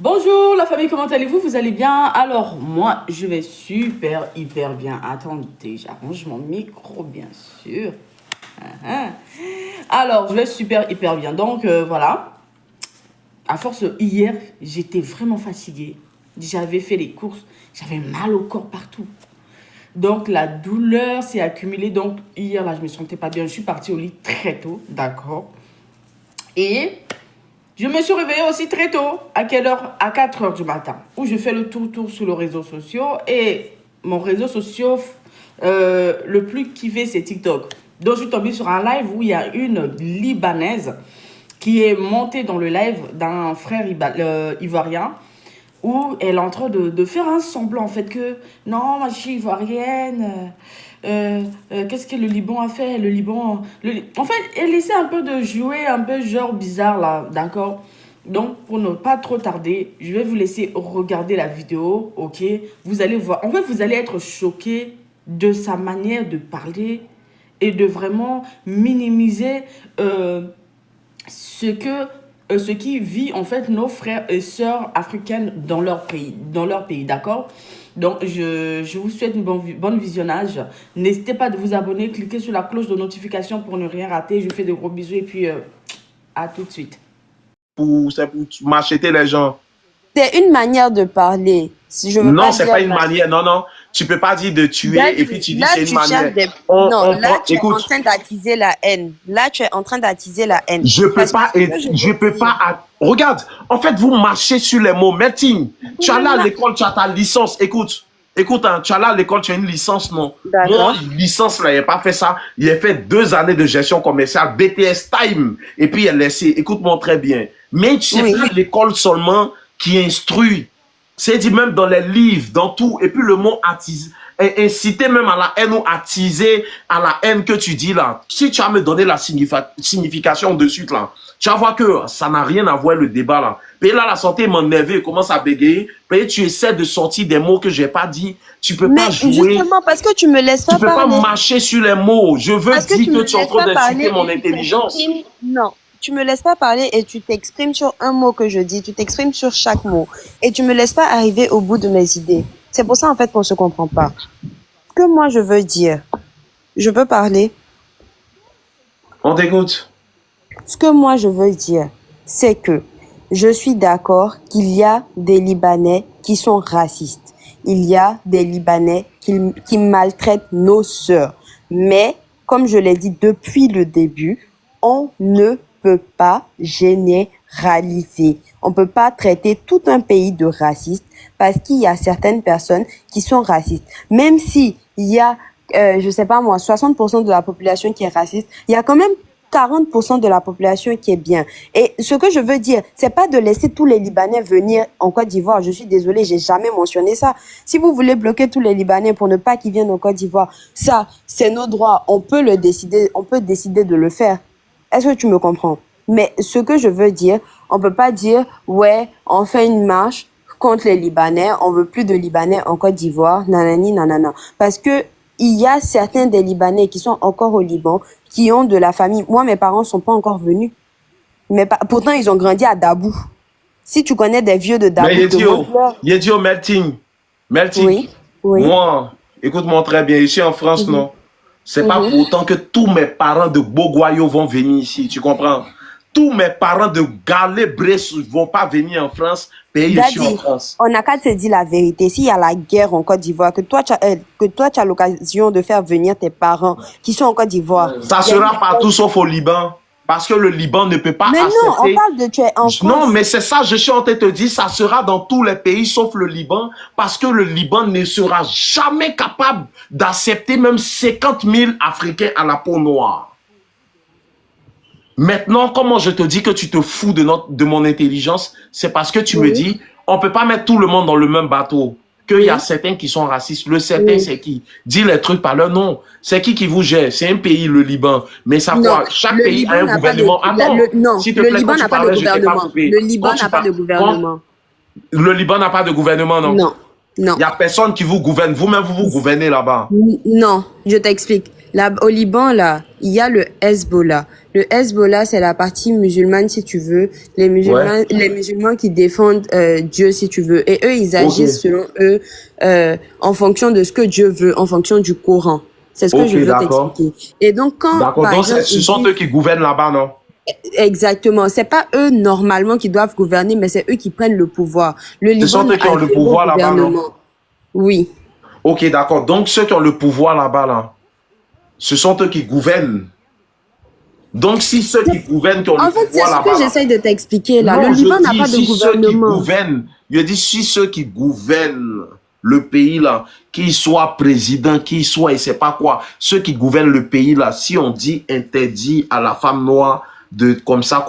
Bonjour la famille, comment allez-vous? Vous allez bien? Alors moi je vais super hyper bien. Attendez, j'arrange mon micro bien sûr. Ah. Alors je vais super hyper bien. Donc voilà. À force hier, j'étais vraiment fatiguée. J'avais fait les courses, j'avais mal au corps partout. Donc la douleur s'est accumulée. Donc hier là je me sentais pas bien. Je suis partie au lit très tôt, d'accord. Et je me suis réveillée aussi très tôt. À quelle heure? À 4 heures du matin. Où je fais le tour sur les réseaux sociaux. Et mon réseau social le plus kiffé, c'est TikTok. Donc, je suis tombée sur un live où il y a une Libanaise qui est montée dans le live d'un frère ivoirien où elle est en train de faire un semblant, en fait, que non, moi, je suis ivoirienne. Qu'est-ce que le Liban a fait? Le Liban... En fait, elle essaie un peu de jouer un peu genre bizarre, là, d'accord? Donc, pour ne pas trop tarder, je vais vous laisser regarder la vidéo, ok? Vous allez voir. En fait, vous allez être choqués de sa manière de parler et de vraiment minimiser ce qui vit en fait nos frères et sœurs africaines dans leur pays, d'accord? Donc, je vous souhaite une bonne visionnage. N'hésitez pas de vous abonner, cliquez sur la cloche de notification pour ne rien rater. Je vous fais de gros bisous et puis à tout de suite. C'est pour m'acheter les gens. C'est une manière de parler. Si je veux Non, pas c'est dire pas une manière. Non, non. Tu peux pas dire de tuer là, et puis tu dis là, c'est une tu manière. cherches des... Non, là, tu es en train d'attiser la haine. Là, tu es en train d'attiser la haine. Je peux Parce pas, que ce que je peux dire, pas. Regarde, en fait, vous marchez sur les mots. Martine, tu as là à l'école, tu as ta licence. Écoute, hein, tu as là à l'école, tu as une licence, non? Moi, D'accord. licence, là, il n'a pas fait ça. Il a fait 2 années de gestion commerciale, BTS Time. Et puis, il a laissé, écoute-moi très bien. Mais tu sais Oui. pas l'école seulement qui instruit. C'est dit même dans les livres, dans tout. Et puis, le mot attise, inciter même à la haine ou attiser à la haine que tu dis là. Si tu as me donné la signification de suite là, tu vas voir que ça n'a rien à voir le débat là. Puis là, la santé m'énerve, commence à bégayer. Puis tu essaies de sortir des mots que j'ai pas dit. Tu peux Mais pas jouer. justement, parce que tu me laisses pas Tu peux pas parler. marcher sur les mots. Je veux Parce que dire tu que me tu es en laisses train pas parler d'insulter mon et tu intelligence. t'exprimes. Non, tu me laisses pas parler et tu t'exprimes sur un mot que je dis. Tu t'exprimes sur chaque mot. Et tu me laisses pas arriver au bout de mes idées. C'est pour ça, en fait, qu'on se comprend pas. Ce que moi, je veux dire, je peux parler. On t'écoute. Ce que moi, je veux dire, c'est que je suis d'accord qu'il y a des Libanais qui sont racistes. Il y a des Libanais qui maltraitent nos sœurs. Mais, comme je l'ai dit depuis le début, on ne peut pas généraliser. On peut pas traiter tout un pays de raciste parce qu'il y a certaines personnes qui sont racistes. Même si il y a, je sais pas moi, 60% de la population qui est raciste, il y a quand même 40% de la population qui est bien. Et ce que je veux dire, c'est pas de laisser tous les Libanais venir en Côte d'Ivoire. Je suis désolée, j'ai jamais mentionné ça. Si vous voulez bloquer tous les Libanais pour ne pas qu'ils viennent en Côte d'Ivoire, ça, c'est nos droits. On peut le décider, on peut décider de le faire. Est-ce que tu me comprends? Mais ce que je veux dire, on peut pas dire, ouais, on fait une marche contre les Libanais, on veut plus de Libanais en Côte d'Ivoire, nanani, nanana. Parce que il y a certains des Libanais qui sont encore au Liban, qui ont de la famille. Moi, mes parents sont pas encore venus. Mais pourtant, ils ont grandi à Dabou. Si tu connais des vieux de Dabou, Mais Yedio, Melting. oui, oui. Moi, écoute-moi très bien, ici en France, non. C'est pas pour autant que tous mes parents de Bogoyo vont venir ici, tu comprends? Tous mes parents de Galé-Bresse vont pas venir en France, payer ici en France. On n'a qu'à te dire la vérité. S'il y a la guerre en Côte d'Ivoire, que toi, tu as l'occasion de faire venir tes parents qui sont en Côte d'Ivoire. Ça sera partout sauf au Liban. Parce que le Liban ne peut pas accepter. Mais non, on parle de tu es en France. Non, mais c'est ça, je suis en train de te dire, ça sera dans tous les pays sauf le Liban, parce que le Liban ne sera jamais capable d'accepter même 50 000 Africains à la peau noire. Maintenant, comment je te dis que tu te fous de mon intelligence, c'est parce que tu me dis, on ne peut pas mettre tout le monde dans le même bateau. Qu'il y a certains qui sont racistes. Le certain, c'est qui? Dis les trucs par leur nom. C'est qui vous gère? C'est un pays, le Liban. Mais ça quoi? Chaque pays a un gouvernement. Attends, non, le Liban n'a pas de gouvernement. Le Liban n'a pas de gouvernement. Le Liban n'a pas de gouvernement, non? Non, non. Il n'y a personne qui vous gouverne. Vous-même, vous gouvernez là-bas. Non, je t'explique. Là, au Liban, là, il y a le Hezbollah. Le Hezbollah, c'est la partie musulmane, si tu veux. Ouais. Les musulmans qui défendent Dieu, si tu veux. Et eux, ils Ok. agissent selon eux, en fonction de ce que Dieu veut, en fonction du Coran. C'est ce que Ok, je veux d'accord. t'expliquer. Et donc, quand, D'accord. par Donc, exemple, ce ils sont eux disent qui gouvernent là-bas, non? exactement, c'est pas eux normalement qui doivent gouverner, mais c'est eux qui prennent le pouvoir. Le Ce Liban sont eux qui a ont le zéro pouvoir là-bas, non? gouvernement. Oui. Ok, d'accord. Donc, ceux qui ont le pouvoir là-bas, là, ce sont eux qui gouvernent. Donc, si ceux qui gouvernent, qui ont le En fait, c'est pouvoir ce que là-bas, là. j'essaye de t'expliquer là. Le Non, je Liban n'a dis pas de si ceux qui gouvernement. gouvernent, je dis si ceux qui gouvernent le pays là, qu'ils soient président, qu'ils soient, et c'est pas quoi, ceux qui gouvernent le pays là, si on dit interdit à la femme noire de comme ça,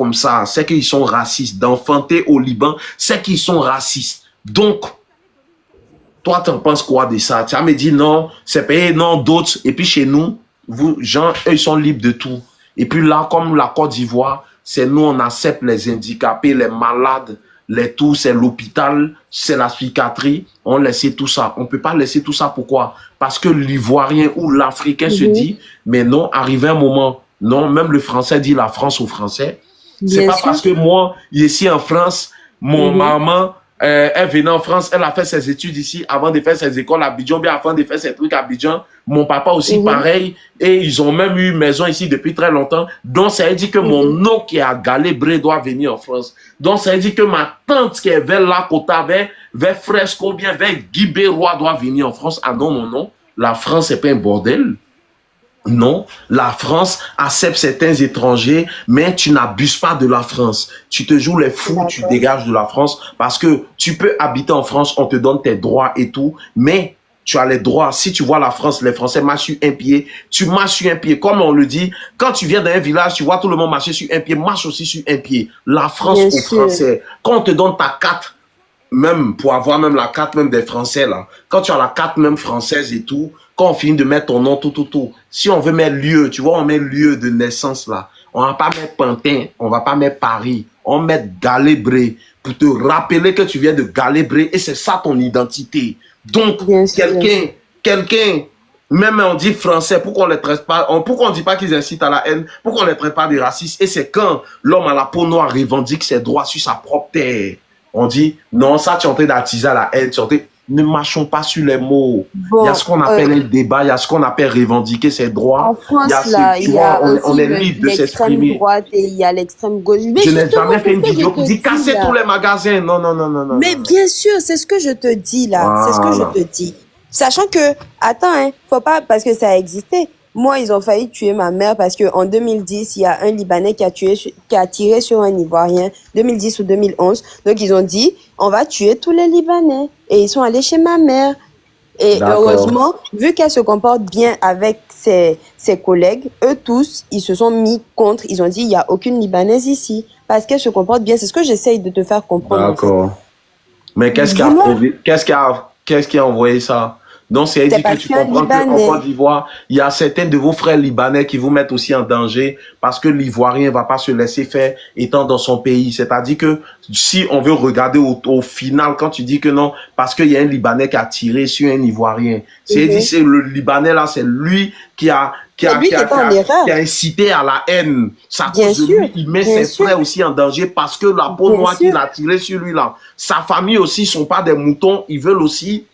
c'est qu'ils sont racistes. D'enfanter au Liban, c'est qu'ils sont racistes. Donc, toi, t'en penses quoi de ça? Tu vas me dire non, c'est payé, non, d'autres. Et puis chez nous, vous, gens, eux, ils sont libres de tout. Et puis là, comme la Côte d'Ivoire, c'est nous, on accepte les handicapés, les malades, les tout, c'est l'hôpital, c'est la psychiatrie. On laisse tout ça. On peut pas laisser tout ça. Pourquoi? Parce que l'Ivoirien ou l'Africain se Mhm. dit, mais non, arrivé un moment, non, même le Français dit la France aux Français. C'est Bien pas sûr. parce que moi, ici en France, mon Mhm. maman, elle venait en France, elle a fait ses études ici avant de faire ses écoles à Abidjan, bien avant de faire ses trucs à Abidjan. Mon papa aussi Mhm. pareil, et ils ont même eu une maison ici depuis très longtemps. Donc ça veut dire que mon Mhm. oncle qui est à Galébré doit venir en France. Donc ça veut dire que ma tante qui est vers Lakota, vers Fresco, bien vers Guibérois doit venir en France. Ah non, non, non. La France, c'est pas un bordel. Non, la France accepte certains étrangers, mais tu n'abuses pas de la France. Tu te joues les fous, tu D'accord. dégages de la France parce que tu peux habiter en France, on te donne tes droits et tout, mais tu as les droits. Si tu vois la France, les Français marchent sur un pied, tu marches sur un pied. Comme on le dit, quand tu viens dans un village, tu vois tout le monde marcher sur un pied, marche aussi sur un pied. La France Bien aux sûr. Français, quand on te donne ta carte, même pour avoir même la carte même des Français là, quand tu as la carte même française et tout, quand on finit de mettre ton nom, tout, si on veut mettre lieu, tu vois, on met lieu de naissance là, on va pas mettre Pantin, on va pas mettre Paris, on met Galébré pour te rappeler que tu viens de Galébré et c'est ça ton identité. Donc, Bien sûr. quelqu'un, même on dit français, pourquoi on les traite pas, pourquoi on dit pas qu'ils incitent à la haine, pourquoi on les traite pas de racistes, et c'est quand l'homme à la peau noire revendique ses droits sur sa propre terre. On dit, non, ça, tu es en train d'attiser à la haine. Ne marchons pas sur les mots. Il y a Bon, ce qu'on appelle un débat, il y a ce qu'on appelle revendiquer ses en droits. Il y a France, ce, là, tu il y vois, a on aussi est libre de l'extrême s'exprimer. droite et il y a l'extrême gauche. Mais Je n'ai justement, jamais c'est fait ce une que je vidéo pour te dire dis casser tous là. les magasins. Non, non, non, non, non, Mais non, non. bien sûr, c'est ce que je te dis là. C'est ce que je Voilà. te dis. Sachant que, attends, hein, faut pas, parce que ça a existé. Moi, ils ont failli tuer ma mère parce que en 2010, il y a un Libanais qui a tiré sur un Ivoirien, 2010 ou 2011. Donc, ils ont dit, on va tuer tous les Libanais. Et ils sont allés chez ma mère. Et D'accord. heureusement, vu qu'elle se comporte bien avec ses collègues, eux tous, ils se sont mis contre. Ils ont dit, il n'y a aucune Libanaise ici. Parce qu'elle se comporte bien. C'est ce que j'essaye de te faire comprendre, en fait. D'accord. Mais qu'est-ce qui a Dis-moi, prouvé, qu'est-ce qui a envoyé ça? Donc, c'est c'est dit que parce tu qu'un comprends qu'en Côte Libanais, d'Ivoire, il y a certains de vos frères libanais qui vous mettent aussi en danger parce que l'Ivoirien va pas se laisser faire étant dans son pays. C'est-à-dire que si on veut regarder au final, quand tu dis que non, parce qu'il y a un Libanais qui a tiré sur un Ivoirien, c'est dit, mhm, c'est le Libanais là, c'est lui c'est lui qui est en qui a erreur. incité à la haine. C'est à Bien cause de sûr, lui, il met bien ses sûr, frères aussi en danger parce que la peau bien noire qu'il sûr. a tiré sur lui là, sa famille aussi sont pas des moutons, ils veulent aussi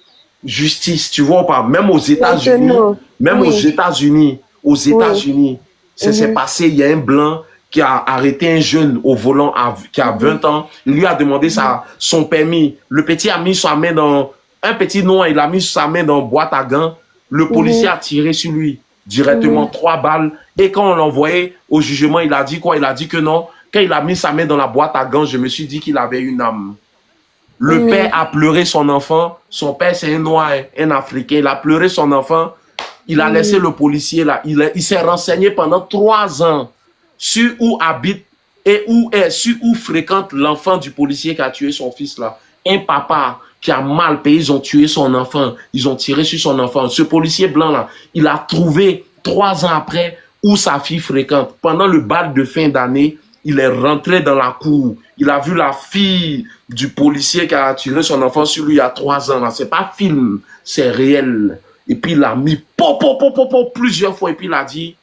justice, tu vois pas, même aux États-Unis, Maintenant, même aux oui, États-Unis, oui, ça s'est mhm, passé, il y a un blanc qui a arrêté un jeune au volant qui a mhm, 20 ans, il lui a demandé mhm, son permis, le petit a mis sa main dans, un petit noir, il a mis sa main dans une boîte à gants, le policier mhm, a tiré sur lui, directement, mhm, 3 balles, et quand on l'a envoyé au jugement, il a dit quoi? Il a dit que non, quand il a mis sa main dans la boîte à gants, je me suis dit qu'il avait une âme. Le père mhm, a pleuré son enfant. Son père, c'est un noir, un Africain. Il a pleuré son enfant. Il a laissé mhm, le policier là. Il s'est renseigné pendant 3 ans sur où habite et sur où fréquente l'enfant du policier qui a tué son fils là. Un papa qui a mal payé, ils ont tué son enfant. Ils ont tiré sur son enfant. Ce policier blanc là, il a trouvé 3 ans après où sa fille fréquente. Pendant le bal de fin d'année, il est rentré dans la cour. Il a vu la fille du policier qui a tiré son enfant sur lui il y a 3 ans. Là. C'est pas film, c'est réel. Et puis il a mis plusieurs fois. Et puis il a dit,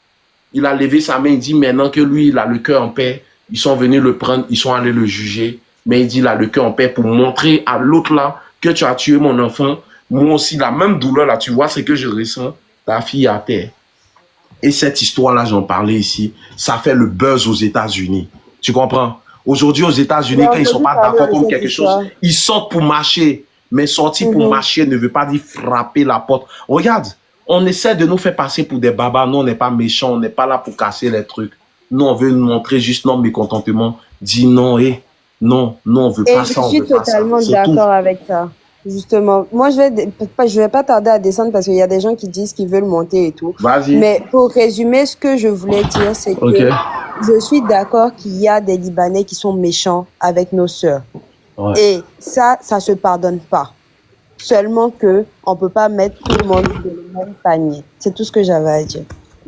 il a levé sa main, il dit maintenant que lui, il a le cœur en paix, ils sont venus le prendre, ils sont allés le juger. Mais il dit, il a le cœur en paix pour montrer à l'autre là que tu as tué mon enfant. Moi aussi, la même douleur là, tu vois ce que je ressens, ta fille à terre. Et cette histoire-là, j'en parlais ici, ça fait le buzz aux États-Unis. Tu comprends? Aujourd'hui, aux États-Unis, quand ils ne sont pas d'accord contre quelque chose, ils sortent pour marcher. Mais sortir pour marcher ne veut pas dire frapper la porte. Regarde, on essaie de nous faire passer pour des babas. Nous, on n'est pas méchants, on n'est pas là pour casser les trucs. Nous, on veut nous montrer juste notre mécontentement. Dis non, non, on ne veut pas ça. Je suis totalement d'accord avec ça. Justement, moi, je vais pas tarder à descendre parce qu'il y a des gens qui disent qu'ils veulent monter et tout. Vas-y. Mais pour résumer, ce que je voulais dire, c'est que je suis d'accord qu'il y a des Libanais qui sont méchants avec nos sœurs. Ouais. Et ça se pardonne pas. Seulement que on peut pas mettre tout le monde dans le même panier. C'est tout ce que j'avais à dire.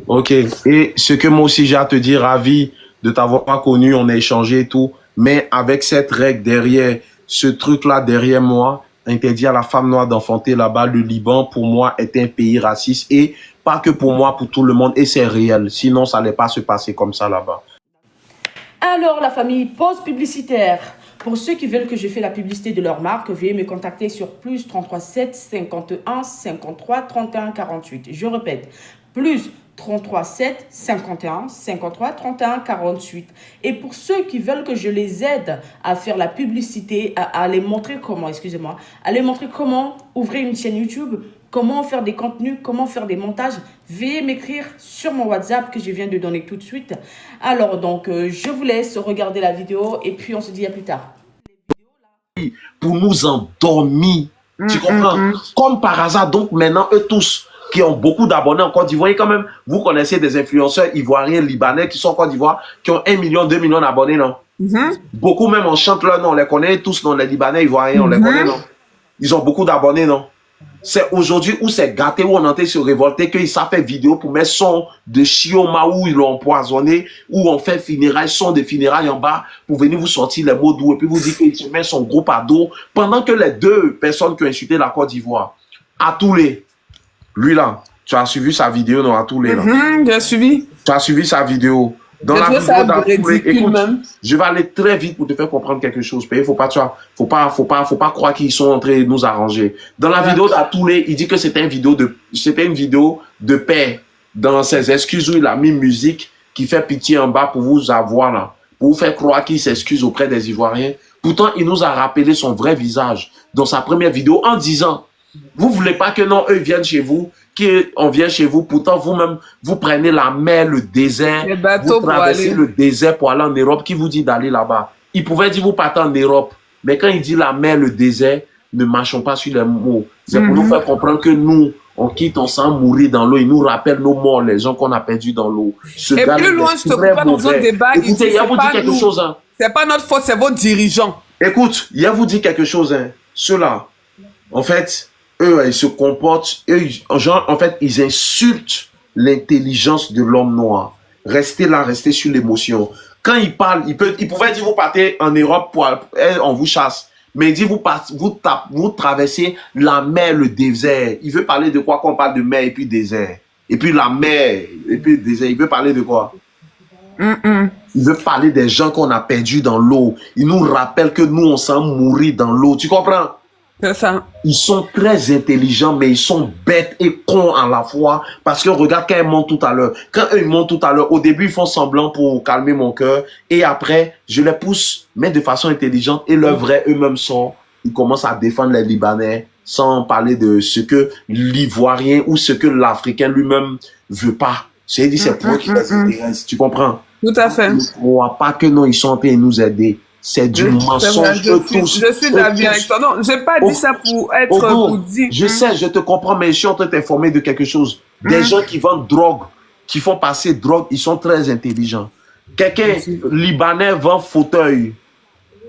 Ok. Et ce que moi aussi j'ai à te dire, ravi de t'avoir pas connu, on a échangé et tout. Mais avec cette règle derrière, ce truc-là derrière moi, interdit à la femme noire d'enfanter là-bas, le Liban, pour moi, est un pays raciste. Et pas que pour moi, pour tout le monde. Et c'est réel. Sinon, ça n'allait pas se passer comme ça là-bas. Alors, la famille, pause publicitaire. Pour ceux qui veulent que je fasse la publicité de leur marque, veuillez me contacter sur plus 33 7 51 53 31 48. Je répète, plus 33 7 51 53 31 48. Et pour ceux qui veulent que je les aide à faire la publicité, à les montrer comment, à les montrer comment ouvrir une chaîne YouTube, comment faire des contenus, comment faire des montages, veuillez m'écrire sur mon WhatsApp que je viens de donner tout de suite. Alors donc, je vous laisse regarder la vidéo et puis on se dit à plus tard. Pour nous endormir, tu comprends? Comme par hasard, donc maintenant, eux tous qui ont beaucoup d'abonnés en Côte d'Ivoire, et quand même, vous connaissez des influenceurs ivoiriens, libanais qui sont en Côte d'Ivoire, qui ont 1 million, 2 millions d'abonnés, non? Beaucoup même, on chante leur nom, on les connaît tous, non? Les Libanais, Ivoiriens, on les connaît, non? Ils ont beaucoup d'abonnés, non? C'est aujourd'hui où c'est gâté, où on entend se révolter, qu'ils savent faire vidéo pour mettre son de Chioma où ils l'ont empoisonné, où on fait funérailles, son de funérailles en bas, pour venir vous sortir les mots doux, et puis vous dire qu'il se met son groupe à dos, pendant que les deux personnes qui ont insulté la Côte d'Ivoire, à tous les, lui là, tu as suivi sa vidéo, non, à tous les là. J'ai suivi. Tu as suivi sa vidéo. Dans la vidéo d'Atoulé, écoute, je vais aller très vite pour te faire comprendre quelque chose. Il faut pas croire qu'ils sont en train de nous arranger. Dans la vidéo d'Atoulé, il dit que c'était une vidéo de paix. Dans ses excuses où il a mis musique qui fait pitié en bas pour vous avoir là, pour vous faire croire qu'il s'excuse auprès des Ivoiriens. Pourtant, il nous a rappelé son vrai visage dans sa première vidéo en disant, vous voulez pas que non, eux viennent chez vous, qu'on vient chez vous, pourtant vous-même, vous prenez la mer, le désert, vous traversez le désert pour aller en Europe, qui vous dit d'aller là-bas. Il pouvait dire vous partez en Europe, mais quand il dit la mer, le désert, ne marchons pas sur les mots. C'est pour nous faire comprendre que nous, on quitte, on sent mourir dans l'eau, il nous rappelle nos morts, les gens qu'on a perdus dans l'eau. Et plus loin, je te coupe pas dans un débat, écoutez, il y a vous dit quelque chose. Hein. C'est pas notre faute, c'est vos dirigeants. Écoute, il y a vous dit quelque chose. Hein. Ceux-là, en fait, eux, ils se comportent, en fait, ils insultent l'intelligence de l'homme noir. Restez là, restez sur l'émotion. Quand ils parlent, ils pouvaient dire vous partez en Europe, on vous chasse. Mais il dit vous traversez la mer, le désert. Il veut parler de quoi quand on parle de mer et puis désert? Et puis la mer et puis désert. Il veut parler de quoi? Il veut parler des gens qu'on a perdus dans l'eau. Il nous rappelle que nous, on sent mourir dans l'eau. Tu comprends? C'est ça. Ils sont très intelligents, mais ils sont bêtes et cons à la fois. Parce que regarde quand ils montent tout à l'heure. Quand eux, ils montent tout à l'heure, au début, ils font semblant pour calmer mon cœur. Et après, je les pousse, mais de façon intelligente. Et leur vrai eux-mêmes sont, ils commencent à défendre les Libanais sans parler de ce que l'Ivoirien ou ce que l'Africain lui-même veut pas. C'est-à-dire, c'est pour eux qui les intéressent. Tu comprends? Tout à fait. Ils ne croient pas que non, ils sont en train de nous aider. C'est du mensonge. Je suis d'accord avec toi. Non, je n'ai pas dit ça pour être pour dire. Je sais, je te comprends, mais je suis en train de t'informer de quelque chose. Des gens qui vendent drogue, qui font passer drogue, ils sont très intelligents. Quelqu'un libanais vend fauteuil.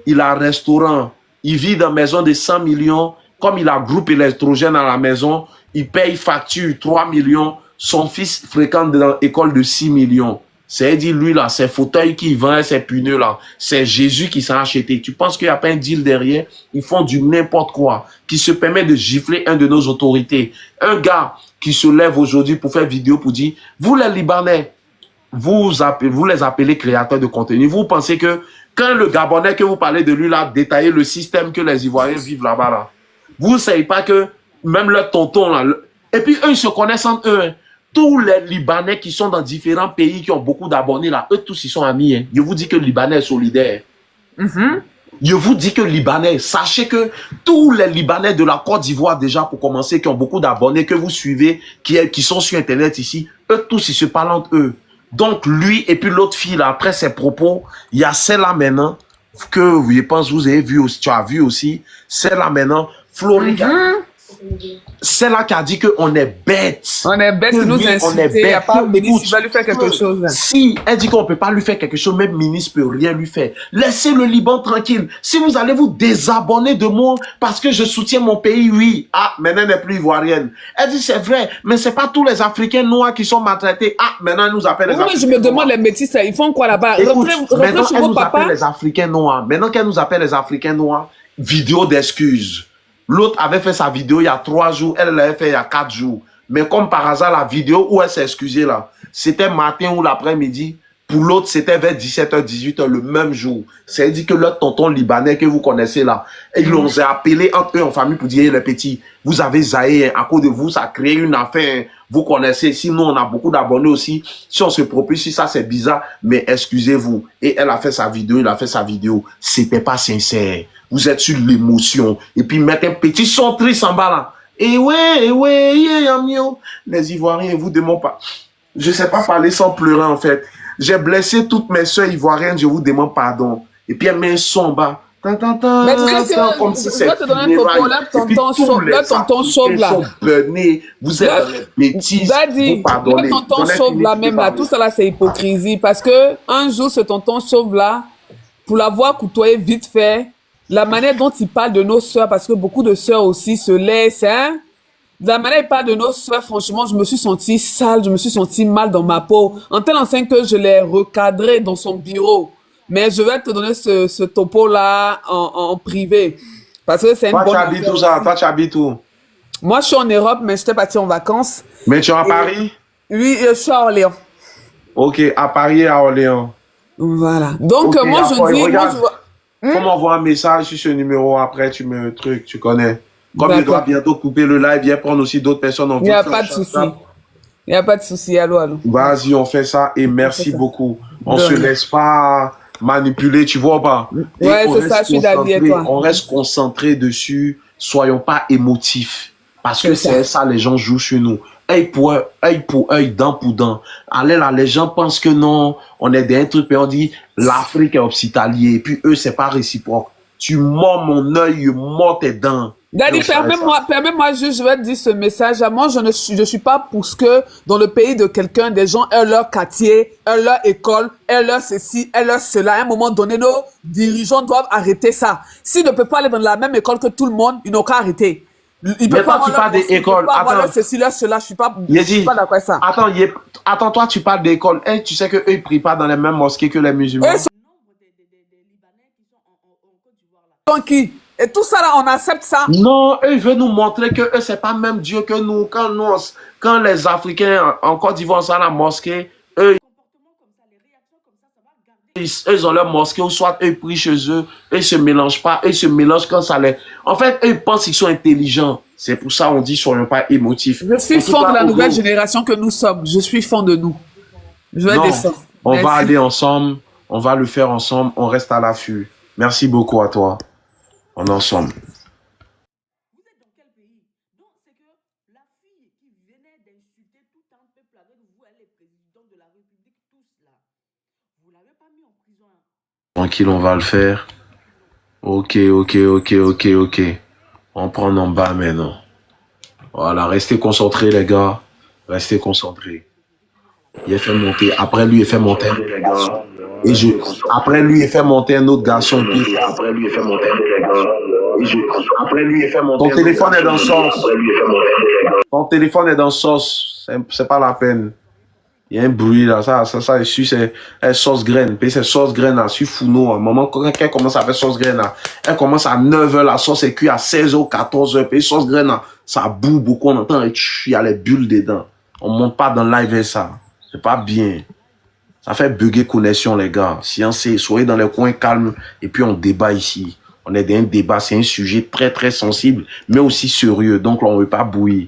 Il a un restaurant. Il vit dans une maison de 100 millions. Comme il a groupe électrogène à la maison, il paye facture 3 millions. Son fils fréquente dans l'école de 6 millions. C'est-à-dire, lui, là, ses fauteuils qui vendent, ses pneus, là, c'est Jésus qui s'en a acheté. Tu penses qu'il n'y a pas un deal derrière? Ils font du n'importe quoi, qui se permet de gifler un de nos autorités. Un gars qui se lève aujourd'hui pour faire vidéo pour dire, vous les Libanais, vous les appelez créateurs de contenu. Vous pensez que quand le Gabonais que vous parlez de lui, là, détaillé le système que les Ivoiriens vivent là-bas, là, vous ne savez pas que même leur tonton, là, et puis eux, ils se connaissent entre eux, hein. Tous les Libanais qui sont dans différents pays, qui ont beaucoup d'abonnés, là, eux tous, ils sont amis. Hein. Je vous dis que le Libanais est solidaire. Je vous dis que Libanais, sachez que tous les Libanais de la Côte d'Ivoire, déjà, pour commencer, qui ont beaucoup d'abonnés, que vous suivez, qui sont sur Internet ici, eux tous, ils se parlent entre eux. Donc, lui et puis l'autre fille, là, après ses propos, il y a celle-là maintenant, que je pense vous avez vu aussi, tu as vu aussi, celle-là maintenant, Florida. C'est là qui a dit qu'on est bête. On est bête, Que nous lui, insulter. Il n'y a pas ministre qui va lui faire quelque chose. Si elle dit qu'on ne peut pas lui faire quelque chose, même ministre ne peut rien lui faire. Laissez le Liban tranquille. Si vous allez vous désabonner de moi parce que je soutiens mon pays, oui. Ah, maintenant elle n'est plus ivoirienne. Elle dit c'est vrai, mais c'est pas tous les Africains noirs qui sont maltraités. Ah, maintenant elle nous appelle les Moi, Africains je me demande, noirs. les métis, ils font quoi là-bas? Écoute, Rentrez maintenant chez elle vos nous appelle papas. les Africains noirs. Maintenant qu'elle nous appelle les Africains noirs, vidéo d'excuses. L'autre avait fait sa vidéo il y a 3 jours, elle l'avait fait il y a 4 jours. Mais comme par hasard, la vidéo où elle s'est excusée là, c'était matin ou l'après-midi. Pour l'autre, c'était vers 17h, 18h le même jour. C'est-à-dire que leur tonton libanais que vous connaissez là, ils l'ont appelé entre eux en famille pour dire, hey, les petits, vous avez zaï, à cause de vous, ça a créé une affaire. Vous connaissez, si nous on a beaucoup d'abonnés aussi, si on se propulse, ça c'est bizarre, mais excusez-vous. Et elle a fait sa vidéo, il a fait sa vidéo. C'était pas sincère. Vous êtes sur l'émotion. Et puis mettre un petit son triste en bas là. Et ouais, les Ivoiriens, vous demandez pas. Je sais pas parler sans pleurer en fait. J'ai blessé toutes mes soeurs ivoiriennes, je vous demande pardon. Et puis elle met un son en bas. Mais tu sais que Comme si je dois te donner un topo, là, tonton chauve là. Vous êtes des bêtises. Daddy, le tonton chauve là même là, tout ça là c'est hypocrisie. Parce que un jour ce tonton chauve là, pour l'avoir côtoyé vite fait, la manière dont il parle de nos sœurs, parce que beaucoup de sœurs aussi se laissent, hein. La manière dont il parle de nos sœurs, franchement, je me suis sentie sale, je me suis sentie mal dans ma peau. En tel enseigne que je l'ai recadré dans son bureau. Mais je vais te donner ce topo-là en privé. Parce que c'est une bonne Toi, tu habites où ça? Toi, tu habites où? Moi, je suis en Europe, mais j'étais partie en vacances. Mais tu es à Paris? Oui, je suis à Orléans. Ok, à Paris et à Orléans. Voilà. Donc, Ok, moi, je après, dis... regarde. Moi, je... Faut m'envoyer un message sur ce numéro, après tu me truc, tu connais. Comme je D'accord. dois bientôt couper le live, viens prendre aussi d'autres personnes en Il n'y a vidéo. pas de souci. Il n'y a pas de souci. Allô, allô. Vas-y, on fait ça et merci beaucoup. On se laisse pas manipuler, tu vois pas. Et Ouais, on c'est reste ça, je suis d'avis avec toi. On reste concentré dessus, soyons pas émotifs. Parce que C'est c'est ça, les gens jouent sur nous. Œil pour œil, dent pour dent. Allez là, les gens pensent que non, on est des trucs, et on dit l'Afrique est hospitalier, et puis eux, c'est pas réciproque. Tu mords mon œil, je mords tes dents. Daddy, permets-moi juste, je vais te dire ce message. Moi, je suis pas pour ce que dans le pays de quelqu'un, des gens aient leur quartier, aient leur école, aient leur ceci, aient leur cela. À un moment donné, nos dirigeants doivent arrêter ça. S'ils ne peuvent pas aller dans la même école que tout le monde, ils n'ont qu'à arrêter. Ils peuvent pas tu parles des écoles. Attends, ceci, là, cela, je suis pas d'accord avec ça. Attends, toi, tu parles d'école. Hey, tu sais qu'eux, ils prient pas dans les mêmes mosquées que les musulmans. Eux sont qui? Et tout ça là, on accepte ça. Non, eux, ils veulent nous montrer que eux, c'est pas même Dieu que nous. Quand les Africains en Côte d'Ivoire sont à la mosquée, eux, ils ont leur mosquée, ou soit eux prient chez eux, eux se mélangent pas, eux se mélangent quand ça les... En fait, eux pensent qu'ils sont intelligents. C'est pour ça on dit soyons pas émotifs. Je suis fan de la nouvelle génération que nous sommes. Je suis fan de nous. Je vais descendre. On va aller ensemble, on va le faire ensemble, on reste à l'affût. Merci beaucoup à toi. On est ensemble. Vous êtes dans quel pays? Donc, c'est que la fille qui venait d'insulter tout un peuple avec vous, elle est présidente de la République, tous là. Vous l'avez pas mis en prison. Tranquille, on va le faire. Ok. On prend en bas maintenant. Voilà, restez concentrés les gars. Restez concentrés. Il a fait monter. Après lui, il fait monter les gars. Après lui, il fait monter un autre garçon. Après lui, il fait monter Après lui, il fait monter. Ton téléphone est dans sauce. Ton téléphone est dans sauce. C'est pas la peine. Il y a un bruit là, ça, je suis, c'est sauce graine. Puis c'est sauce graine là, sur Founo. À un moment, quand elle commence à faire sauce graine là, elle commence à 9h, la sauce est cuite à 16h, 14h. Puis sauce graine là, ça boue beaucoup, on entend, il y a les bulles dedans. On monte pas dans le live avec ça. C'est pas bien. Ça fait bugger connexion, les gars. Sciencez, soyez dans les coins calmes et puis on débat ici. On est dans un débat, c'est un sujet très très sensible, mais aussi sérieux. Donc on ne veut pas bouillir.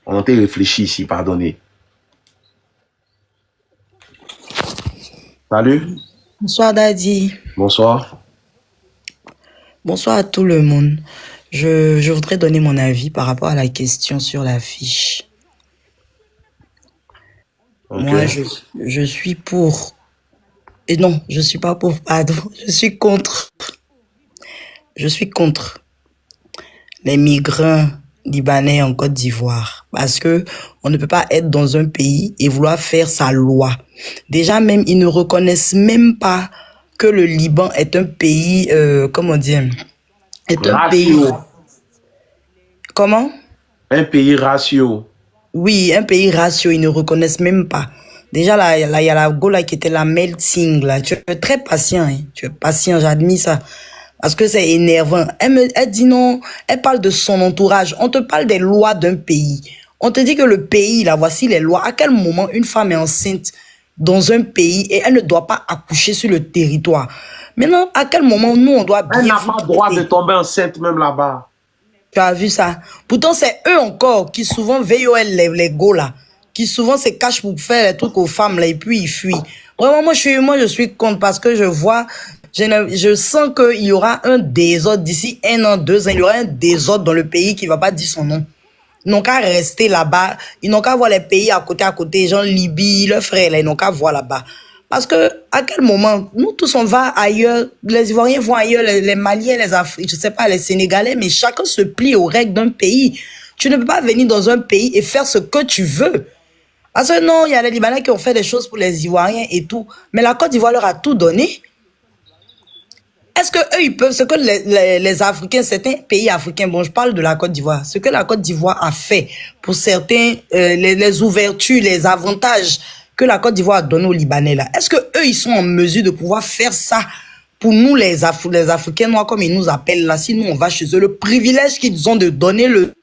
On a été réfléchi ici, pardonnez. Salut. Bonsoir Daddy. Bonsoir. Bonsoir à tout le monde. Je voudrais donner mon avis par rapport à la question sur la fiche. Okay. Moi, je suis pour... Et non, je suis pas pour, pardon. Je suis contre. Je suis contre les migrants libanais en Côte d'Ivoire. Parce que on ne peut pas être dans un pays et vouloir faire sa loi. Déjà même, ils ne reconnaissent même pas que le Liban est un pays, comment dire, est un pays... Comment? Un pays ratio. Oui, un pays ratio, ils ne reconnaissent même pas. Déjà, là, il y a la go là qui était la melting, là. Tu es très patient, hein. Tu es patient, j'admire ça. Parce que c'est énervant. Elle dit non, elle parle de son entourage. On te parle des lois d'un pays. On te dit que le pays, là, voici les lois. À quel moment une femme est enceinte dans un pays et elle ne doit pas accoucher sur le territoire? Maintenant, à quel moment nous, on doit bien... Elle n'a pas le droit de tomber enceinte même là-bas. Tu as vu ça? Pourtant, c'est eux encore qui souvent veillent les go là, qui souvent se cachent pour faire les trucs aux femmes là et puis ils fuient. Vraiment, moi je suis contre parce que je vois, je sens qu'il y aura un désordre d'ici 1 an, 2 ans, il y aura un désordre dans le pays qui va pas dire son nom. Ils n'ont qu'à rester là-bas, ils n'ont qu'à voir les pays à côté, genre Libye, leurs frères là, ils n'ont qu'à voir là-bas. Parce que, à quel moment, nous tous on va ailleurs, les Ivoiriens vont ailleurs, les Maliens, les Africains, je sais pas, les Sénégalais, mais chacun se plie aux règles d'un pays. Tu ne peux pas venir dans un pays et faire ce que tu veux. Parce que non, il y a les Libanais qui ont fait des choses pour les Ivoiriens et tout, mais la Côte d'Ivoire leur a tout donné. Est-ce que eux, ils peuvent, ce que les Africains, certains pays africains, bon, je parle de la Côte d'Ivoire, ce que la Côte d'Ivoire a fait pour certains, les ouvertures, les avantages que la Côte d'Ivoire a donné aux Libanais là. Est-ce que eux ils sont en mesure de pouvoir faire ça pour nous les Africains noirs comme ils nous appellent là? Si nous on va chez eux, le privilège qu'ils ont de donner le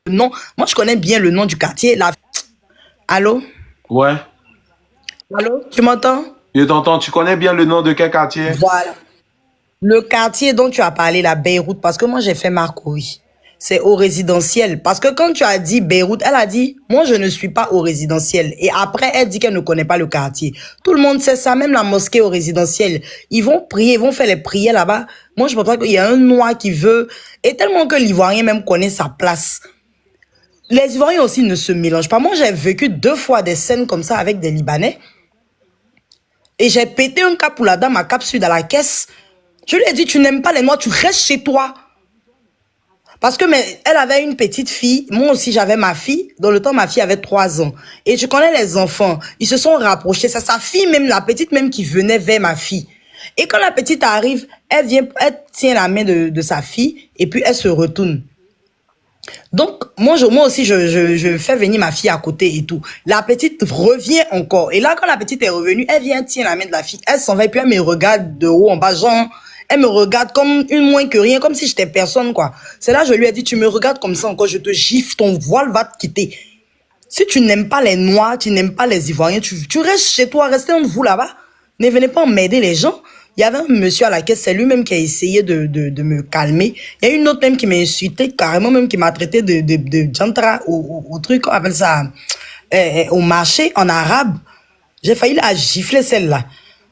nom. Moi je connais bien le nom du quartier là. Allô? Ouais. Allô? Tu m'entends? Je t'entends. Tu connais bien le nom de quel quartier? Voilà. Le quartier dont tu as parlé, la Beyrouth, parce que moi j'ai fait Marcory. C'est au résidentiel. Parce que quand tu as dit Beyrouth, elle a dit, moi je ne suis pas au résidentiel. Et après, elle dit qu'elle ne connaît pas le quartier. Tout le monde sait ça, même la mosquée au résidentiel. Ils vont prier, ils vont faire les prières là-bas. Moi je pense pas qu'il y a un noir qui veut, et tellement que l'Ivoirien même connaît sa place. Les Ivoiriens aussi ne se mélangent pas. Moi j'ai vécu 2 fois des scènes comme ça avec des Libanais. Et j'ai pété un cap pour la dame à Cap Sud à la caisse. Je lui ai dit, tu n'aimes pas les noirs, tu restes chez toi. Parce que elle avait une petite fille, moi aussi j'avais ma fille, dans le temps ma fille avait 3 ans. Et je connais les enfants, ils se sont rapprochés, c'est sa fille même, la petite même qui venait vers ma fille. Et quand la petite arrive, elle tient la main de sa fille et puis elle se retourne. Donc moi aussi je fais venir ma fille à côté et tout. La petite revient encore. Et là quand la petite est revenue, elle vient tient la main de la fille, elle s'en va et puis elle me regarde de haut en bas, genre... Elle me regarde comme une moins que rien, comme si j'étais personne, quoi. C'est là que je lui ai dit, tu me regardes comme ça encore, je te gifle, ton voile va te quitter. Si tu n'aimes pas les Noirs, tu n'aimes pas les Ivoiriens, tu restes chez toi, restez entre vous là-bas. Ne venez pas m'aider les gens. Il y avait un monsieur à la caisse, c'est lui-même qui a essayé de me calmer. Il y a une autre même qui m'a insulté, carrément même qui m'a traité de jantra au truc, on appelle ça, au marché, en arabe. J'ai failli la gifler celle-là.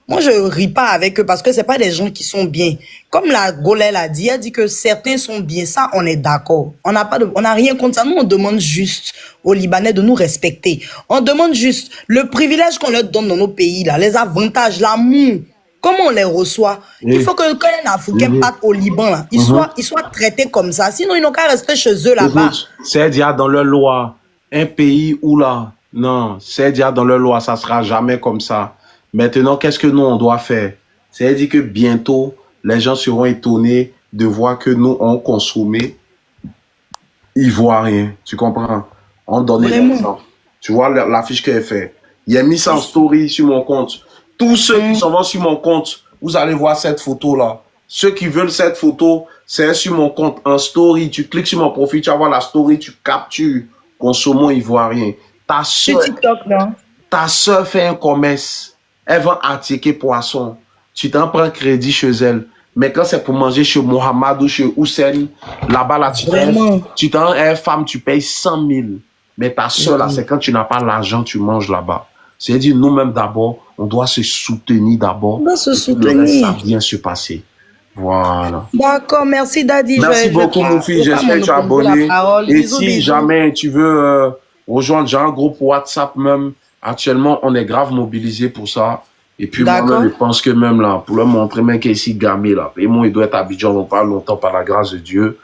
Moi, je ris pas avec eux parce que c'est pas des gens qui sont bien. Comme la Golelle a dit, elle dit que certains sont bien. Ça, on est d'accord. On n'a rien contre ça. Nous, on demande juste aux Libanais de nous respecter. On demande juste le privilège qu'on leur donne dans nos pays, là, les avantages, l'amour. Comment on les reçoit? Il faut que quand un Africain parte au Liban, là, il soit traité comme ça. Sinon, ils n'ont qu'à rester chez eux là-bas. C'est déjà dans leur loi. Un pays où là, non, c'est déjà dans leur loi, ça sera jamais comme ça. Maintenant, qu'est-ce que nous, on doit faire? C'est-à-dire que bientôt, les gens seront étonnés de voir que nous, on consommé ivoirien. Tu comprends? On donnait Vraiment. l'argent. Tu vois l'affiche qu'elle fait. Il a mis ça en story sur mon compte. Tous ceux qui s'en vont sur mon compte, vous allez voir cette photo-là. Ceux qui veulent cette photo, c'est sur mon compte en story. Tu cliques sur mon profil, tu vas voir la story, tu captures. Consommons ivoirien. Ta Sur soeur, TikTok, non? ta soeur fait un commerce. Elle va attiquer poisson. Tu t'en prends crédit chez elle. Mais quand c'est pour manger chez Mohamed ou chez Hussein, là-bas, là, Vraiment. tu t'en es femme, tu payes 100 000. Mais ta soeur, là, c'est quand tu n'as pas l'argent, tu manges là-bas. C'est-à-dire, nous-mêmes, d'abord, on doit se soutenir d'abord. On doit se Le reste, soutenir. ça vient se passer. Voilà. D'accord, merci Daddy. Merci beaucoup, mon fils. J'espère que tu es abonné. Et Bisous, si bisous. jamais tu veux rejoindre, j'ai un groupe WhatsApp même. Actuellement, on est grave mobilisé pour ça. Et puis D'accord. moi-même, je pense que même là, pour leur montrer même qu'il est ici gamé là. Et moi, il doit être à Abidjan, on parle longtemps par la grâce de Dieu.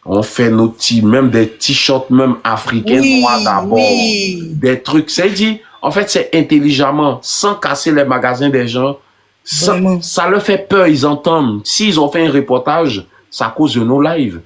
On fait nos même des t-shirts même africains, Oui, moi d'abord. oui. Des trucs. C'est dit, en fait, c'est intelligemment, sans casser les magasins des gens. Vraiment. Ça leur fait peur, ils entendent. S'ils ont fait un reportage, c'est à cause de nos lives.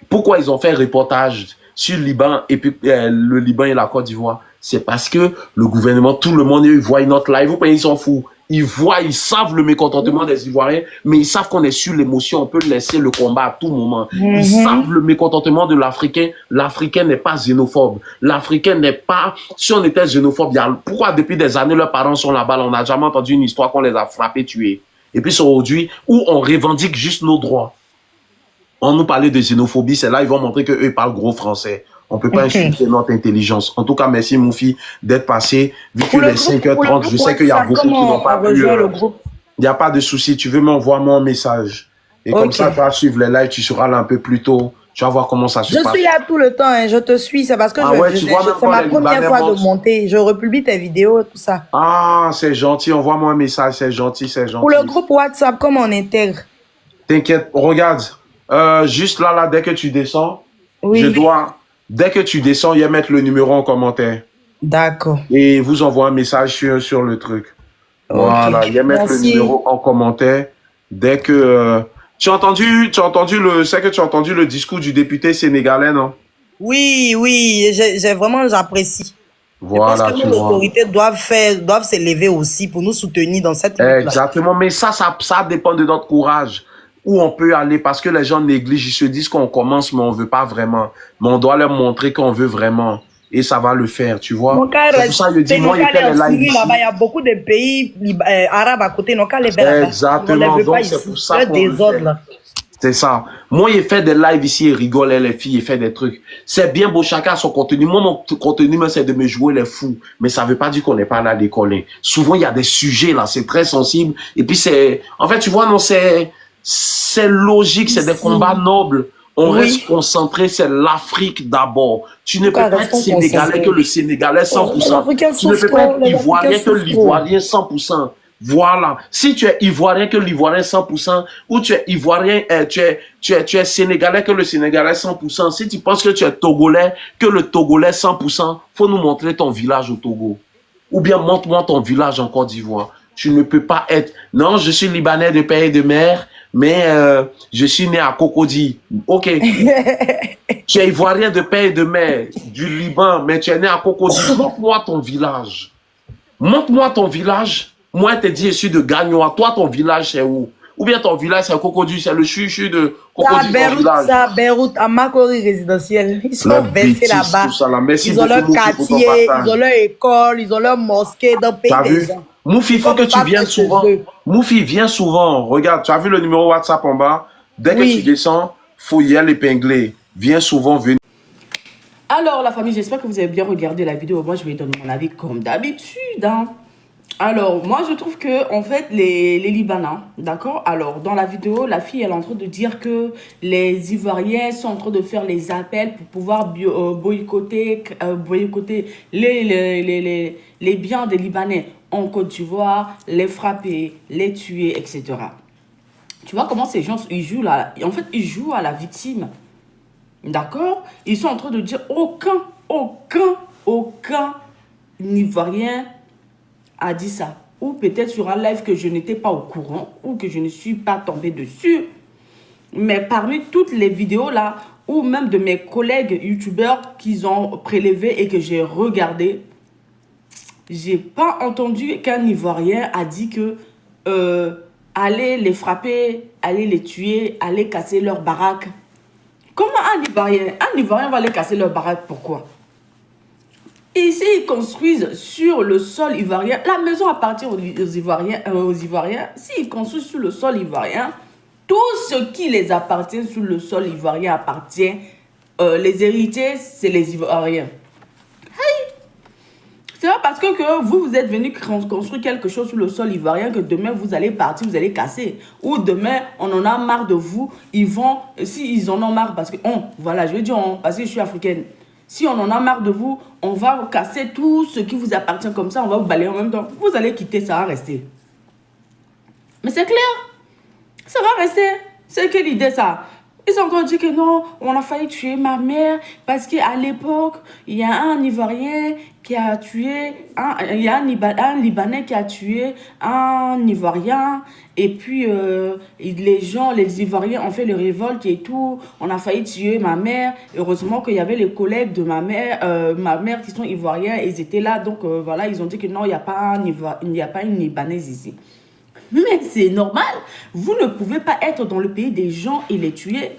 Pourquoi ils ont fait un reportage sur le Liban et puis le Liban et la Côte d'Ivoire? C'est parce que le gouvernement, tout le monde, ils voient notre live. Vous ils s'en foutent. Ils voient, ils savent le mécontentement des Ivoiriens, mais ils savent qu'on est sur l'émotion. On peut laisser le combat à tout moment. Ils savent le mécontentement de l'Africain. L'Africain n'est pas xénophobe. L'Africain n'est pas... Si on était xénophobe, pourquoi depuis des années leurs parents sont là-bas? On n'a jamais entendu une histoire qu'on les a frappés, tués. Et puis c'est aujourd'hui où on revendique juste nos droits. On nous parlait de xénophobie, c'est là ils vont montrer qu'eux ils parlent gros français. On ne peut pas insulter notre intelligence. En tout cas, merci mon fils d'être passé. Vu que les 5h30, je sais qu'il y a beaucoup qui n'ont pas pu... Il n'y a pas de souci. Tu veux m'envoyer un message. Et comme ça, tu vas suivre les lives, tu seras là un peu plus tôt. Tu vas voir comment ça se passe. Je suis là tout le temps, hein. Je te suis. C'est parce que c'est ma première fois de monter. Je republie tes vidéos, tout ça. Ah, c'est gentil. Envoie-moi un message. C'est gentil, c'est gentil. Pour le groupe WhatsApp, comment on intègre? T'inquiète. Regarde. Juste là, dès que tu descends, oui. Dès que tu descends, il y a mettre le numéro en commentaire. D'accord. Et vous envoie un message sur le truc. Voilà, il y a mettre le numéro en commentaire. Dès que... tu as entendu le discours du député sénégalais, non? Oui, j'apprécie. Voilà, parce que nos autorités doivent s'élever aussi pour nous soutenir dans cette lutte-là. Exactement, mais ça dépend de notre courage. Où on peut aller, parce que les gens négligent, ils se disent qu'on commence, mais on veut pas vraiment. Mais on doit leur montrer qu'on veut vraiment. Et ça va le faire, tu vois. C'est pour ça que je dis, moi, il y a beaucoup de pays arabes à côté, donc les vers exactement, donc c'est pour ça qu'on le fait. C'est ça. Moi, il fait des lives ici, il rigole, les filles, il fait des trucs. C'est bien beau, chacun a son contenu. Moi, mon contenu, c'est de me jouer les fous. Mais ça veut pas dire qu'on n'est pas là à décoller. Souvent, il y a des sujets, là, c'est très sensible. Et puis, en fait, tu vois, non, c'est logique, c'est des combats nobles. On reste concentré, c'est l'Afrique d'abord. Tu ne peux pas être sénégalais que le Sénégalais 100%. Tu ne peux pas être ivoirien que l'ivoirien 100%. Voilà. Si tu es ivoirien que l'ivoirien 100%, ou tu es ivoirien, tu es sénégalais que le sénégalais 100%. Si tu penses que tu es togolais que le togolais 100%, faut nous montrer ton village au Togo. Ou bien montre-moi ton village en Côte d'Ivoire. Tu ne peux pas être... Non, je suis libanais de père et de mère, mais je suis né à Cocody. Ok. Tu es ivoirien de père et de mère du Liban, mais tu es né à Cocody. Montre-moi ton village. Montre-moi ton village. Moi, je te dis, je suis de Gagnoa. Toi, ton village, c'est où? Ou bien ton village, c'est Cocody, c'est le chuchu de Cocody, ton village. C'est à Beyrouth, à Makori résidentiel. Ils sont versés là-bas. Ils ont leur quartier, ils ont leur école, ils ont leur mosquée dans le pays des gens. Moufi, il faut que tu viennes souvent. Moufi, viens souvent. Regarde, tu as vu le numéro WhatsApp en bas? Dès que tu descends, faut y aller épingler. Viens souvent, venir. Alors, la famille, j'espère que vous avez bien regardé la vidéo. Moi, je vais donner mon avis comme d'habitude. Hein. Alors, moi, je trouve que, en fait, les Libanais, d'accord? Alors, dans la vidéo, la fille, elle est en train de dire que les Ivoiriens sont en train de faire les appels pour pouvoir boycotter les biens des Libanais en Côte d'Ivoire, les frapper, les tuer, etc. Tu vois comment ces gens, ils jouent là? En fait, ils jouent à la victime. D'accord? Ils sont en train de dire aucun Ivoirien a dit ça. Ou peut-être sur un live que je n'étais pas au courant ou que je ne suis pas tombée dessus. Mais parmi toutes les vidéos là, ou même de mes collègues youtubeurs qu'ils ont prélevé et que j'ai regardé, j'ai pas entendu qu'un Ivoirien a dit que allez les frapper, allez les tuer, allez casser leur baraque. Comment un Ivoirien va aller casser leur baraque? Pourquoi? Ici, ils construisent sur le sol ivoirien. La maison appartient aux Ivoiriens. S'ils construisent sur le sol ivoirien, tout ce qui les appartient sur le sol ivoirien appartient. Les héritiers, c'est les Ivoiriens. C'est pas parce que vous êtes venu construire quelque chose sur le sol ivoirien que demain vous allez partir, vous allez casser. Ou demain, on en a marre de vous. S'ils en ont marre, parce que, voilà, je vais dire parce que je suis africaine. Si on en a marre de vous, on va vous casser tout ce qui vous appartient comme ça, on va vous balayer en même temps. Vous allez quitter, ça va rester. Mais c'est clair, ça va rester. C'est quelle idée ça? Ils ont encore dit que non, on a failli tuer ma mère parce qu'à l'époque, il y a un Ivoirien qui a tué, il y a un Libanais qui a tué un Ivoirien. Et puis, les Ivoiriens ont fait le révolte et tout. On a failli tuer ma mère. Heureusement qu'il y avait les collègues de ma mère qui sont Ivoiriens. Ils étaient là. Donc, voilà, ils ont dit que non, il n'y a pas une Libanaise ici. Mais c'est normal. Vous ne pouvez pas être dans le pays des gens et les tuer.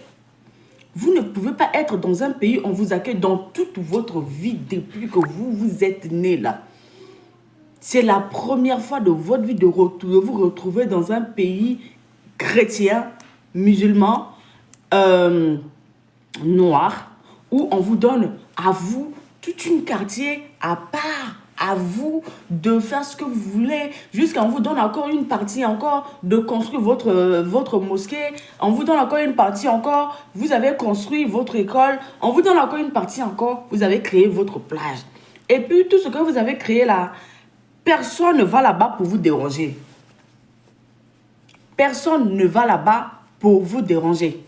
Vous ne pouvez pas être dans un pays où on vous accueille dans toute votre vie depuis que vous êtes né là. C'est la première fois de votre vie de vous retrouver dans un pays chrétien, musulman, noir, où on vous donne à vous toute une quartier à part. À vous de faire ce que vous voulez, jusqu'à on vous donne encore une partie encore de construire votre mosquée, on vous donne encore une partie encore, vous avez construit votre école, on vous donne encore une partie encore, vous avez créé votre plage. Et puis tout ce que vous avez créé là, personne ne va là-bas pour vous déranger. Personne ne va là-bas pour vous déranger.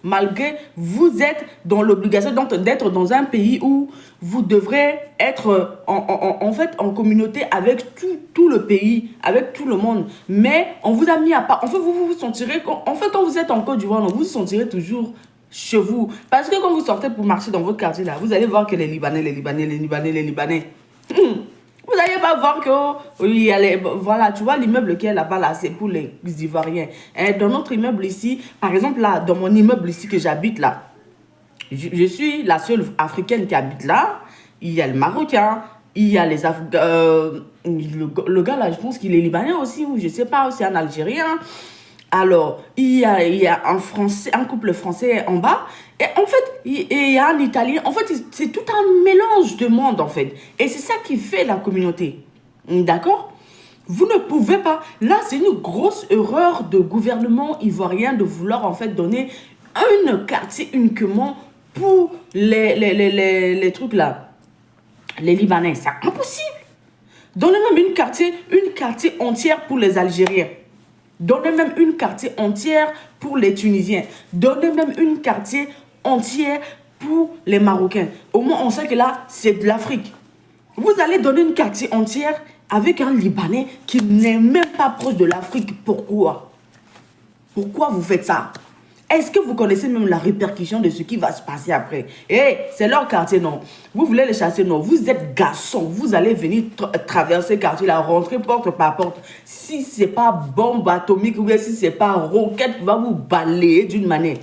Malgré vous êtes dans l'obligation d'être dans un pays où vous devrez être en fait en communauté avec tout le pays, avec tout le monde. Mais on vous a mis à part. En fait, vous vous sentirez, en fait, quand vous êtes en Côte d'Ivoire, vous vous sentirez toujours chez vous. Parce que quand vous sortez pour marcher dans votre quartier là, vous allez voir que les Libanais. Vous n'allez pas voir que, voilà, tu vois l'immeuble qui est là-bas, là, c'est pour les Ivoiriens. Et dans notre immeuble ici, par exemple, là, dans mon immeuble ici que j'habite là, je suis la seule africaine qui habite là. Il y a le Marocain, il y a les le gars là, je pense qu'il est Libanais aussi, ou je sais pas, c'est un Algérien. Alors, il y a un Français, un couple français en bas. Et en fait, il y a un Italien. En fait, c'est tout un mélange de monde, en fait. Et c'est ça qui fait la communauté. D'accord? Vous ne pouvez pas... Là, c'est une grosse erreur de gouvernement ivoirien de vouloir, en fait, donner un quartier uniquement pour les trucs là. Les Libanais. C'est impossible. Donnez même une quartier entière pour les Algériens. Donnez même une quartier entière pour les Tunisiens. Donnez même une quartier entière pour les Marocains. Au moins, on sait que là, c'est de l'Afrique. Vous allez donner une quartier entière avec un Libanais qui n'est même pas proche de l'Afrique. Pourquoi? Pourquoi vous faites ça? Est-ce que vous connaissez même la répercussion de ce qui va se passer après? C'est leur quartier, non. Vous voulez les chasser, non. Vous êtes garçons. Vous allez venir traverser le quartier, là, rentrer porte par porte. Si ce n'est pas bombe atomique ou bien si ce n'est pas roquette qui va vous balayer d'une manière.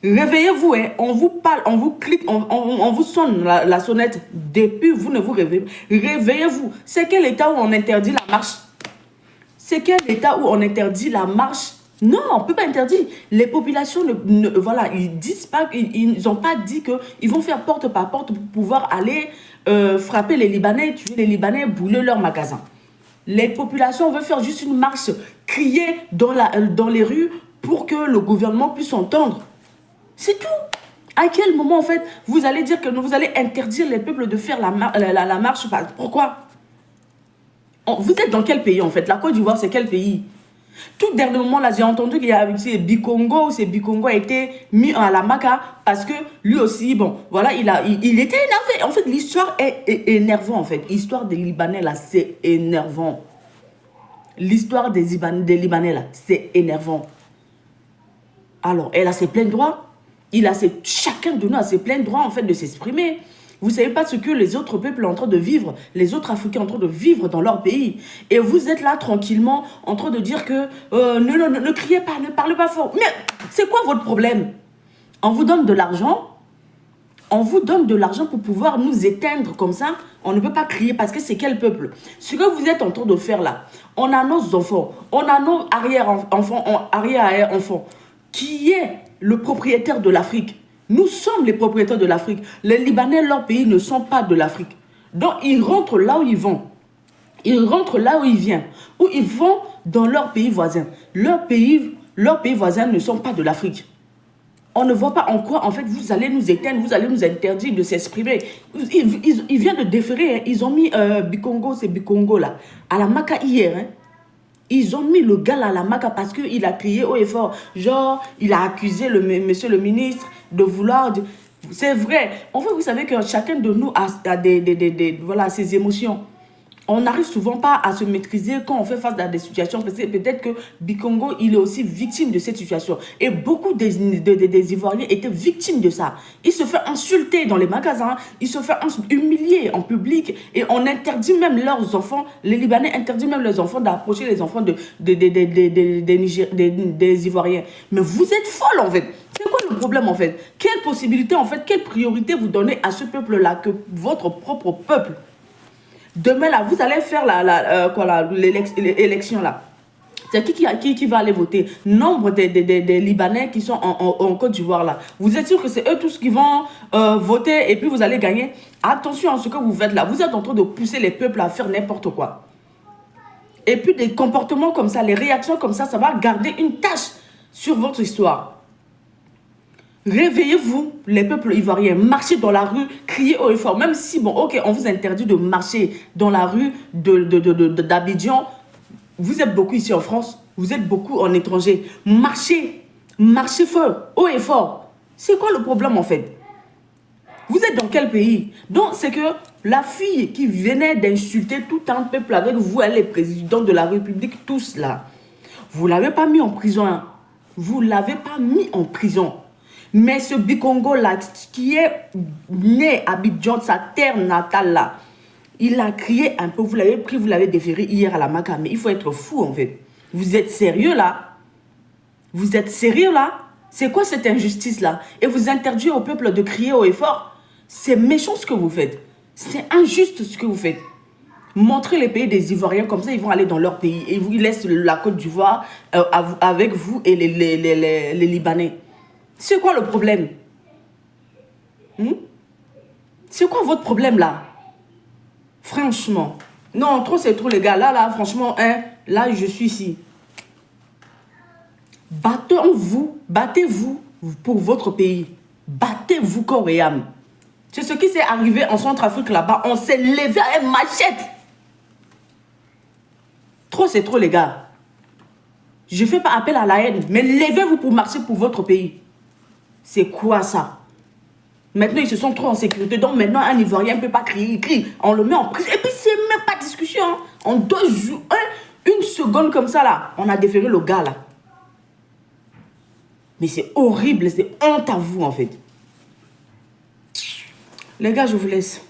Réveillez-vous, hein. On vous parle, on vous clique, on vous sonne la sonnette. Depuis, vous ne vous réveillez pas. Réveillez-vous. C'est quel état où on interdit la marche? C'est quel état où on interdit la marche? Non, on ne peut pas interdire. Les populations, voilà, ils disent pas, ils n'ont pas dit qu'ils vont faire porte par porte pour pouvoir aller frapper les Libanais, tuer les Libanais, brûler leurs magasins. Les populations veulent faire juste une marche, crier dans les rues pour que le gouvernement puisse entendre. C'est tout. À quel moment, en fait, vous allez dire que vous allez interdire les peuples de faire la marche? Pourquoi? Vous êtes dans quel pays, en fait? La Côte d'Ivoire, c'est quel pays? Tout dernièrement, là, j'ai entendu qu'il y a Bikongo a été mis à la maca parce que lui aussi, bon, voilà, il était énervé. En fait, l'histoire est énervante, en fait. L'histoire des Libanais, là, c'est énervant. L'histoire des Libanais, là, c'est énervant. Alors, elle a ses pleins droits. Chacun de nous a ses pleins droits, en fait, de s'exprimer. Vous ne savez pas ce que les autres peuples sont en train de vivre, les autres Africains sont en train de vivre dans leur pays. Et vous êtes là, tranquillement, en train de dire que ne criez pas, ne parlez pas fort. Mais c'est quoi votre problème? On vous donne de l'argent. On vous donne de l'argent pour pouvoir nous éteindre comme ça. On ne peut pas crier parce que c'est quel peuple? Ce que vous êtes en train de faire là, on a nos enfants, on a nos arrière-enfants, arrière-enfants, qui est le propriétaire de l'Afrique. Nous sommes les propriétaires de l'Afrique. Les Libanais, leur pays, ne sont pas de l'Afrique. Donc, ils rentrent là où ils vont. Ils rentrent là où ils viennent. Ou ils vont dans leur pays voisin. Leurs pays voisins ne sont pas de l'Afrique. On ne voit pas en quoi, en fait, vous allez nous éteindre, vous allez nous interdire de s'exprimer. Ils viennent de déférer, hein. Ils ont mis Bikongo, c'est Bikongo là, à la Maca hier. Hein. Ils ont mis le gars là à la Maca parce qu'il a crié haut et fort. Genre, il a accusé monsieur le ministre de vouloir... C'est vrai. En fait, vous savez que chacun de nous a voilà, ses émotions. On n'arrive souvent pas à se maîtriser quand on fait face à des situations. Peut-être que Bikongo, il est aussi victime de cette situation. Et beaucoup des Ivoiriens étaient victimes de ça. Il se fait insulter dans les magasins, il se fait humilier en public. Et on interdit même leurs enfants, les Libanais interdisent même leurs enfants d'approcher les enfants des Ivoiriens. Mais vous êtes folles en fait. C'est quoi le problème en fait? Quelle possibilité en fait, quelle priorité vous donnez à ce peuple-là que votre propre peuple? Demain, là, vous allez faire l'élection, là. C'est qui va aller voter? Nombre des Libanais qui sont en Côte d'Ivoire, là. Vous êtes sûr que c'est eux tous qui vont voter et puis vous allez gagner? Attention à ce que vous faites là. Vous êtes en train de pousser les peuples à faire n'importe quoi. Et puis des comportements comme ça, les réactions comme ça va garder une tache sur votre histoire. Réveillez-vous, les peuples ivoiriens, marchez dans la rue, criez haut et fort. Même si, bon, ok, on vous interdit de marcher dans la rue d'Abidjan. Vous êtes beaucoup ici en France, vous êtes beaucoup en étranger. Marchez, marchez fort, haut et fort. C'est quoi le problème en fait? Vous êtes dans quel pays? Donc, c'est que la fille qui venait d'insulter tout un peuple avec vous, elle est présidente de la République, tous là. Vous ne l'avez pas mis en prison. Hein. Vous ne l'avez pas mis en prison. Mais ce Bikongo là, qui est né à Abidjan, sa terre natale là, il a crié un peu, vous l'avez pris, vous l'avez déféré hier à la Maca. Mais il faut être fou en fait. Vous êtes sérieux là? Vous êtes sérieux là? C'est quoi cette injustice là? Et vous interdisez au peuple de crier haut et fort? C'est méchant ce que vous faites. C'est injuste ce que vous faites. Montrez les pays des Ivoiriens, comme ça ils vont aller dans leur pays. Et vous, ils laissent la Côte d'Ivoire avec vous et les Libanais. C'est quoi le problème? C'est quoi votre problème là? Franchement. Non, trop c'est trop les gars. Là, franchement, hein, là je suis ici. Battez-vous pour votre pays. Battez-vous corps et âme. C'est ce qui s'est arrivé en Centrafrique là-bas. On s'est levé à une machette. Trop c'est trop les gars. Je ne fais pas appel à la haine, mais levez-vous pour marcher pour votre pays. C'est quoi ça? Maintenant, ils se sont trop en sécurité. Donc maintenant, un Ivoirien ne peut pas crier. Il crie. On le met en prison. Et puis, c'est même pas discussion. Hein. En 2 jours, une seconde comme ça, là, on a déféré le gars, là. Mais c'est horrible. C'est honte à vous, en fait. Les gars, je vous laisse.